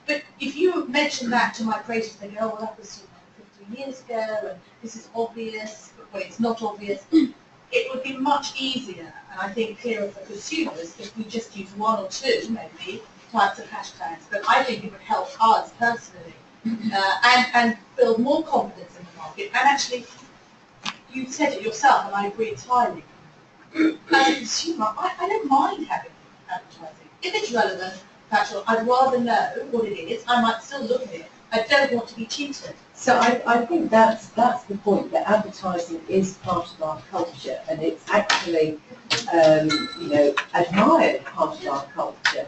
but if you mention that to my creators, they go, oh, well, that was 15 years ago, and this is obvious, but when it's not obvious, it would be much easier, and I think clearer for consumers, if we just use 1 or 2, maybe, types of hashtags. But I think it would help us personally and build more confidence in the market. And actually, you said it yourself, and I agree entirely. As a consumer, I don't mind having advertising. If it's relevant, factual, I'd rather know what it is. I might still look at it. I don't want to be cheated. So I think that's the point, that advertising is part of our culture, and it's actually, admired part of our culture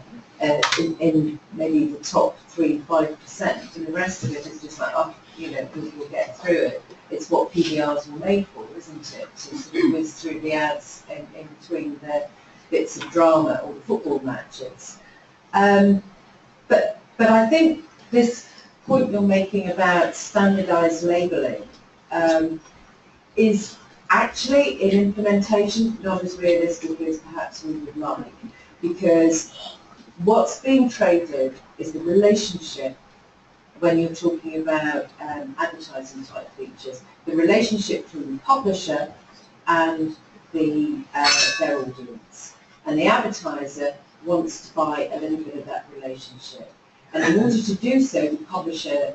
in maybe the top 3-5%, and the rest of it is just like, oh, we'll get through it. It's what PBRs were made for, isn't it? To sort of whiz through the ads in between the bits of drama or the football matches. But I think this point you're making about standardised labelling is actually in implementation not as realistic as perhaps we would like, because what's being traded is the relationship when you're talking about advertising type features, the relationship between the publisher and their audience. And the advertiser wants to buy a little bit of that relationship. And in order to do so, the publisher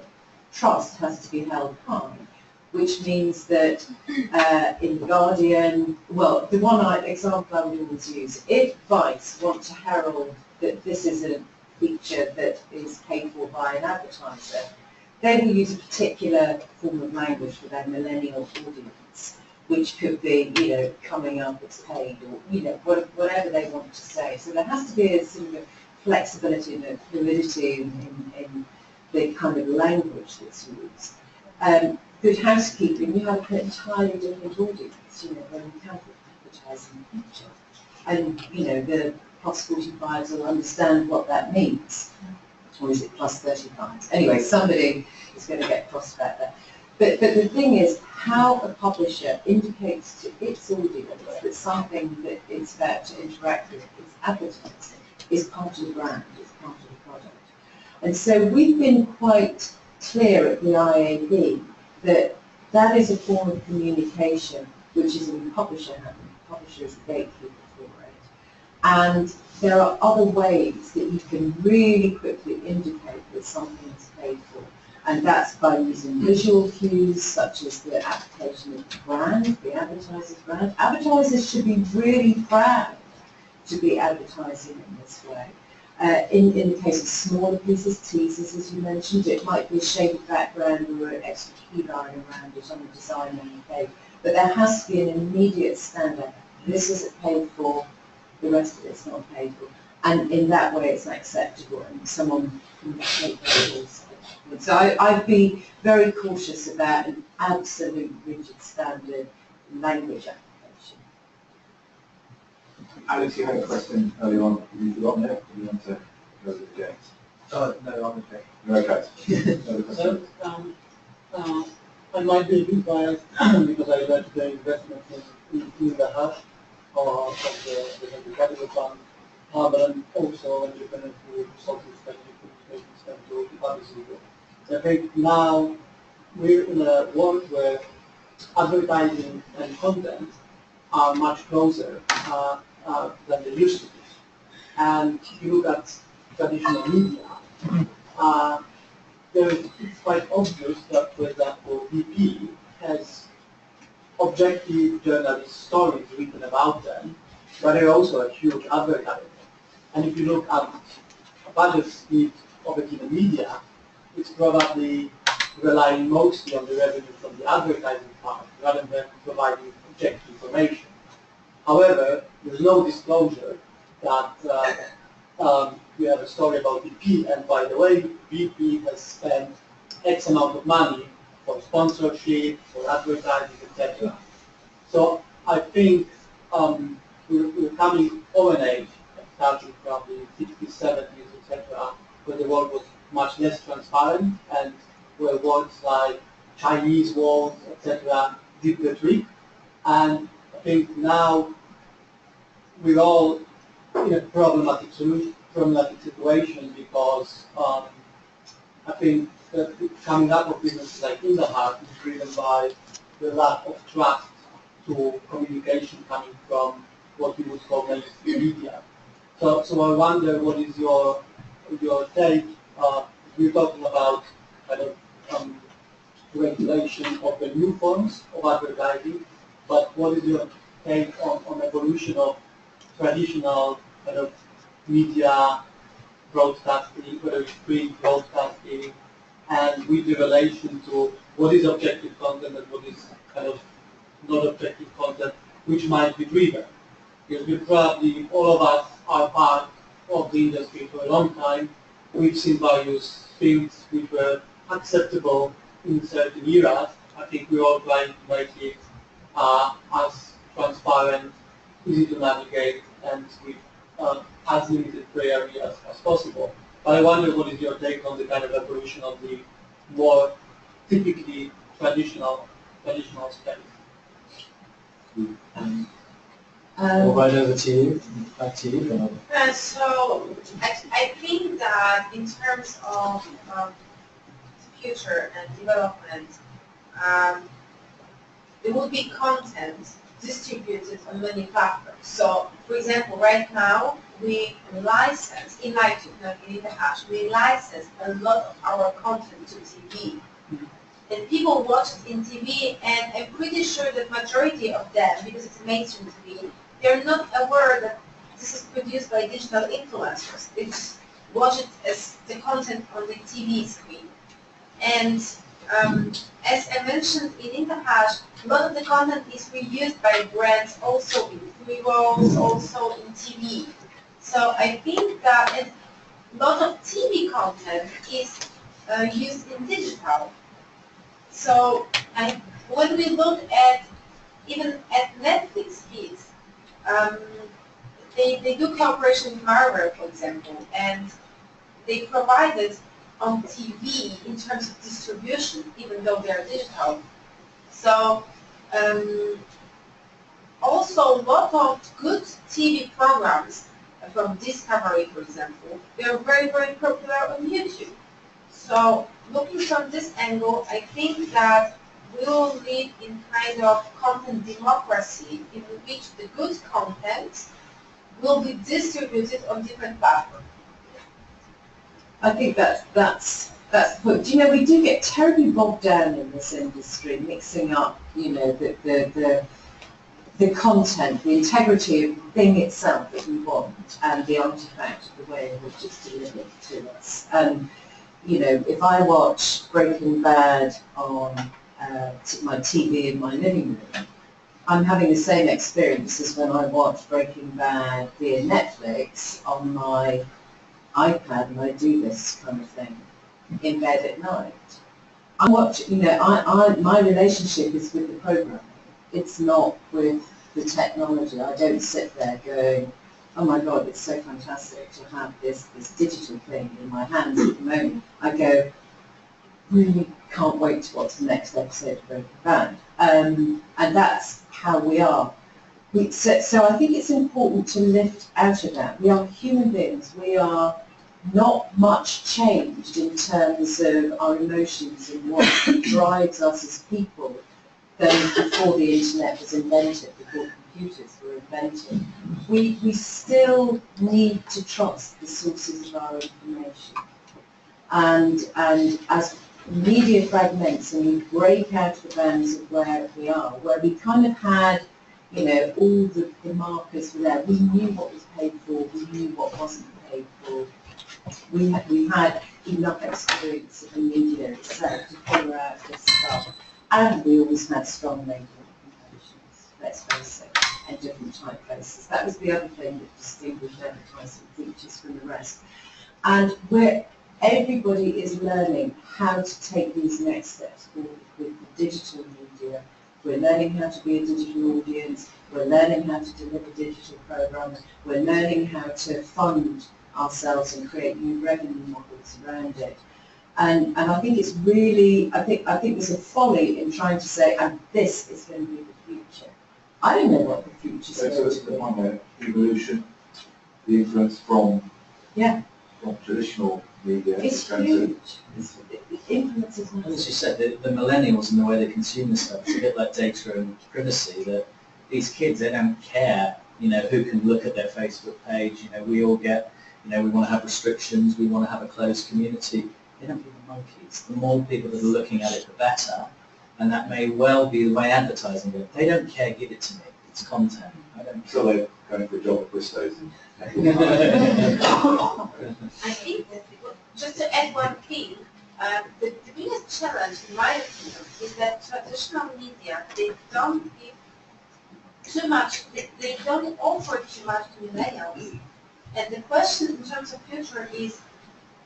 trust has to be held high, which means that in The Guardian, well, the example I would always use, if Vice want to herald that this is a feature that is paid for by an advertiser, they will use a particular form of language for their millennial audience, which could be, coming up, it's paid, or, whatever they want to say. So there has to be a sort of flexibility and a fluidity in the kind of language that's used. Good housekeeping, you have an entirely different audience, you know, when you can put advertising in the future. And, you know, the plus 45s will understand what that means. Or is it plus 35s? Anyway, somebody is going to get crossed about that. But the thing is, how a publisher indicates to its audience that something that it's about to interact with is advertising is part of the brand, is part of the product. And so we've been quite clear at the IAB that that is a form of communication which is in the publisher hand. The publisher is a gatekeeper for it. And there are other ways that you can really quickly indicate that something is paid for. And that's by using visual cues such as the application of the brand, the advertiser's brand. Advertisers should be really proud to be advertising in this way. In the case of smaller pieces, teasers as you mentioned, it might be a shaded background or an extra key line around it on the design on the page. But there has to be an immediate standout. This isn't paid for, the rest of it's not paid for. And in that way it's acceptable and someone can make those calls. So I'd be very cautious about an absolute rigid standard language application. Alex, you had a question earlier on. Have you forgotten it? Or do you want to go with James? Oh, no, I'm okay. You're okay. Another question? I might be a bit biased because I read the investment in Indahash or of the capital fund, but I'm also independent with Soltysinska communications and to publishing. I think now we're in a world where advertising and content are much closer than they used to be. And if you look at traditional media, it's quite obvious that, for example, BP has objective journalist stories written about them, but they're also a huge advertiser. And if you look at a budget split of a given media, it's probably relying mostly on the revenue from the advertising part rather than providing objective information. However, there's no disclosure that you have a story about BP, and by the way, BP has spent X amount of money for sponsorship, for advertising, etc. So I think we're coming of an age, starting from the 60s, 70s, etc., where the world was much less transparent and where words like Chinese walls, etc., did the trick. And I think now we're all in a problematic situation because I think that coming up of businesses like Indahash is driven by the lack of trust to communication coming from what we would call mainstream media. So I wonder what is your take. We're talking about kind of regulation of the new forms of advertising, but what is your take on evolution of traditional kind of media broadcasting, whether it's print broadcasting, and with the relation to what is objective content and what is kind of not objective content, which might be driven. Because we probably, all of us are part of the industry for a long time. We've seen various things which were acceptable in certain eras. I think we're all trying to make it as transparent, easy to navigate, and with as limited gray area as possible. But I wonder what is your take on the kind of evolution of the more typically traditional space? Well, right over to you. Back to you. So I think that in terms of future and development, there will be content distributed on many platforms. So, for example, right now we license, in Indahash, we license a lot of our content to TV. And people watch it in TV, and I'm pretty sure that majority of them, because it's mainstream TV, they're not aware that this is produced by digital influencers. They just watch it as the content on the TV screen. And as I mentioned in Indahash, a lot of the content is reused by brands also in pre-rolls, also in TV. So I think that a lot of TV content is used in digital. So When we look at even at Netflix feeds, they do cooperation with Marvel, for example, and they provide it on TV in terms of distribution, even though they're digital. So also a lot of good TV programs from Discovery, for example, they're very, very popular on YouTube. So looking from this angle, I think that we will live in kind of content democracy in which the good content will be distributed on different platforms. I think that's the point. You know, we do get terribly bogged down in this industry, mixing up, you know, the content, the integrity of the thing itself that we want, and the artifact of the way in which it's delivered to us. And you know, if I watch Breaking Bad on my TV in my living room, I'm having the same experience as when I watch Breaking Bad via Netflix on my iPad, and I do this kind of thing in bed at night. I watch, you know, my relationship is with the programming. It's not with the technology. I don't sit there going, oh my God, it's so fantastic to have this digital thing in my hands at the moment. I go, really can't wait to watch the next episode of Breaking Bad. And that's how we are. So I think it's important to lift out of that. We are human beings. We are not much changed in terms of our emotions and what drives us as people than before the internet was invented, before computers were invented. We still need to trust the sources of our information. And as media fragments and we break out of the bounds of where we are, where we kind of had, you know, all the markers were there. We knew what was paid for, we knew what wasn't paid for. We had enough experience of the media itself to figure out this stuff. And we always had strong label recommendations, let's face it, and different typefaces. That was the other thing that distinguished advertising features from the rest. And where everybody is learning how to take these next steps forward with the digital media. We're learning how to be a digital audience. We're learning how to deliver digital programs. We're learning how to fund ourselves and create new revenue models around it. And I think it's really, I think there's a folly in trying to say, and this is going to be the future. I don't know what the future is going to be. So the evolution, the influence from traditional media. It's huge. The influence is massive. As you said, the millennials and the way they consume this stuff, it's a bit like data and privacy, that these kids, they don't care, you know, who can look at their Facebook page. You know, we all get, you know, we want to have restrictions, we want to have a closed community. They don't give the monkeys. The more people that are looking at it, the better. And that may well be the way advertising goes. They don't care, give it to me. It's content. I don't care. So they're going for a job at Bristows. I think that, just to add one thing, the biggest challenge, in my opinion, is that traditional media, they don't give too much, they don't offer too much to millennials. And the question in terms of future is,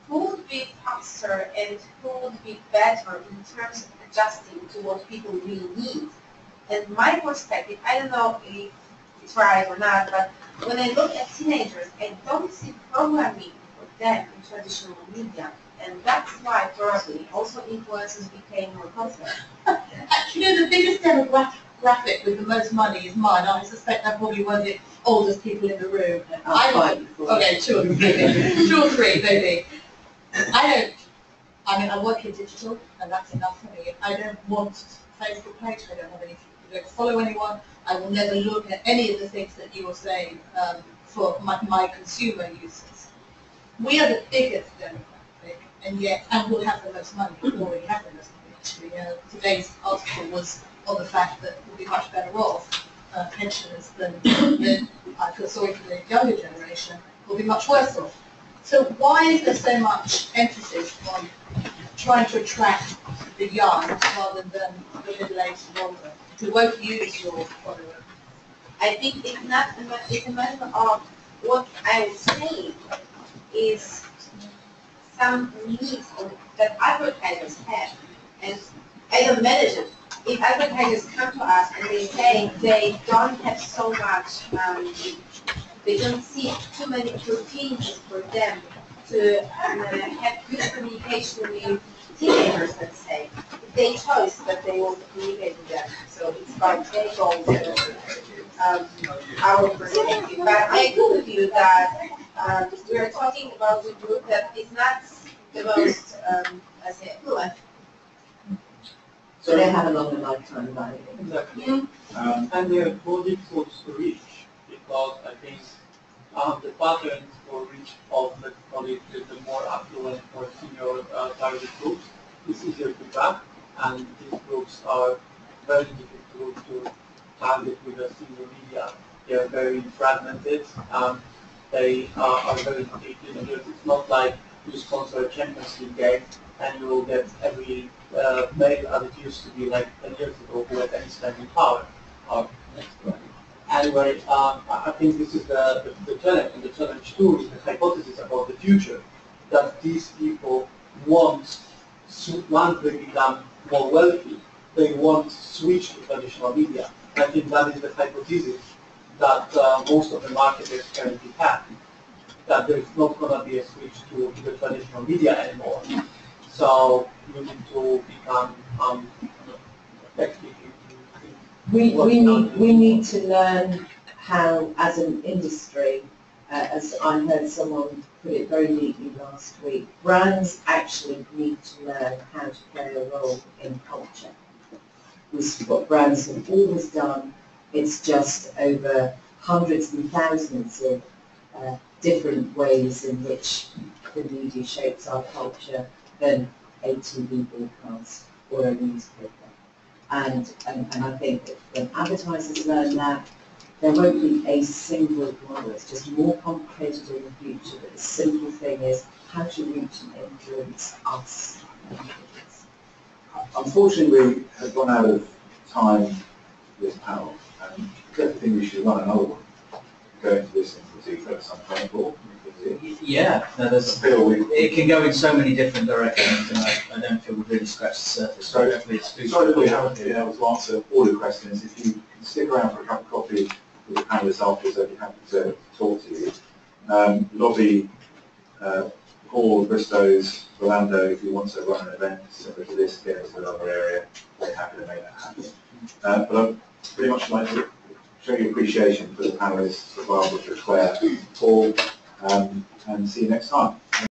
who would be faster and who would be better in terms of adjusting to what people really need? And my perspective, I don't know if it's right or not, but when I look at teenagers, I don't see programming for them in traditional media. And that's why probably also influencers became more popular. You know, the biggest demographic with the most money is mine. I suspect I'm probably one of the oldest people in the room. Okay, 2 or 3 maybe. 2 or 3 maybe. I work in digital, and that's enough for me. I don't want Facebook page, I don't have any, I don't follow anyone, I will never look at any of the things that you are saying for my consumer users. We are the biggest demographic, and we'll have the most money, we already have the most money actually. Today's article was on the fact that we'll be much better off pensioners than I feel sorry for the younger generation, will be much worse off. So why is there so much emphasis on trying to attract the young rather than the middle-aged and older who won't use your product? I think it's a matter of what I would say is some needs that advertisers have, and I don't manage it if advertisers come to us and they say they don't have so much, they don't see too many opportunities for them to have good communication with teenagers, let's say, if they chose that they want to communicate with them. So it's about their goals and our perspective. But I agree with you that we are talking about the group that is not the most, let's say, affluent. So they have a longer lifetime value. Exactly. And they have more difficult to reach because I think the patterns for reach of, let's call it, the more affluent, more senior target groups is easier to track, and these groups are very difficult to target with a single media. They are very fragmented. They are very detailed. It's not like you sponsor a Champions League game and you will get every mail as it used to be like 10 years ago who had any spending power. Anyway, I think this is the challenge, and the challenge too is the hypothesis about the future, that these people want, once they become more wealthy, they want to switch to traditional media. I think that is the hypothesis that most of the marketers currently have, that there's not going to be a switch to the traditional media anymore. So you need to become effective. We need to learn how, as an industry, as I heard someone put it very neatly last week, brands actually need to learn how to play a role in culture. This is what brands have always done. It's just over hundreds and thousands of different ways in which the media shapes our culture than a TV broadcast or a newspaper. And I think that when advertisers learn that, there won't be a single model. It's just more complicated in the future, but the simple thing is how to reach and influence us. Unfortunately, we have run out of time for this panel, and I don't think we should run another one. Go into this into detail at some point, Paul. Yeah, no, it can go in so many different directions, and I don't feel we've really scratched the surface. Sorry that we haven't been able to answer all the questions. If you can stick around for a cup of coffee with the panellists afterwards, I'd be happy to talk to you. Lobby Paul, Bristows, Volando, if you want to run an event similar to this, get into another area, we're happy to make that happen. But I'd pretty much like to show you appreciation for the panellists, for Barbara, for Claire, Paul, and see you next time.